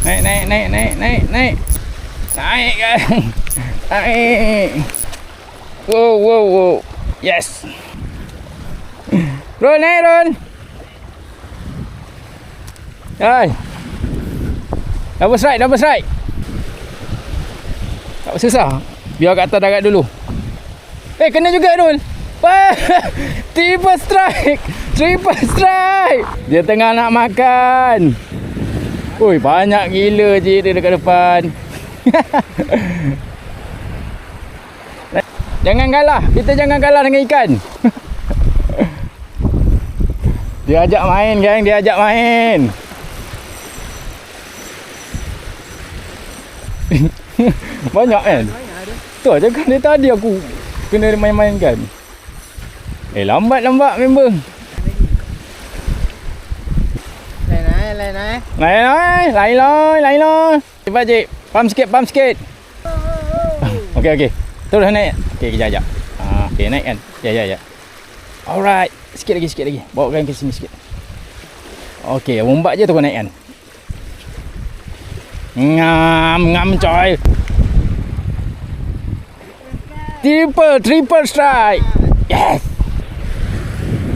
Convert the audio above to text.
Naik, naik, naik, naik, naik, naik. Naik kan. Naik. Wow, wow, wow. Yes. Ron, naik Ron. Hai. Double strike, double strike. Tak susah. Biar kat atas darat dulu. Kena juga Ron. Triple strike. Triple strike. Dia tengah nak makan. Ui, banyak gila je dia dekat depan. Jangan kalah. Kita jangan kalah dengan ikan. Dia ajak main, geng. Dia ajak main. Banyak kan? Tu aja kan dia tadi aku kena main-mainkan. Lambat-lambat member. Lain. Cepat cik. Pump sikit. Okey. Terus naik. Okey, kejap. Okey, naik kan. Ya. Alright. Sikit lagi. Bawakan ke sini sikit. Okey, bombat je tu kau naik kan. Ngam coy. Triple strike. Yes.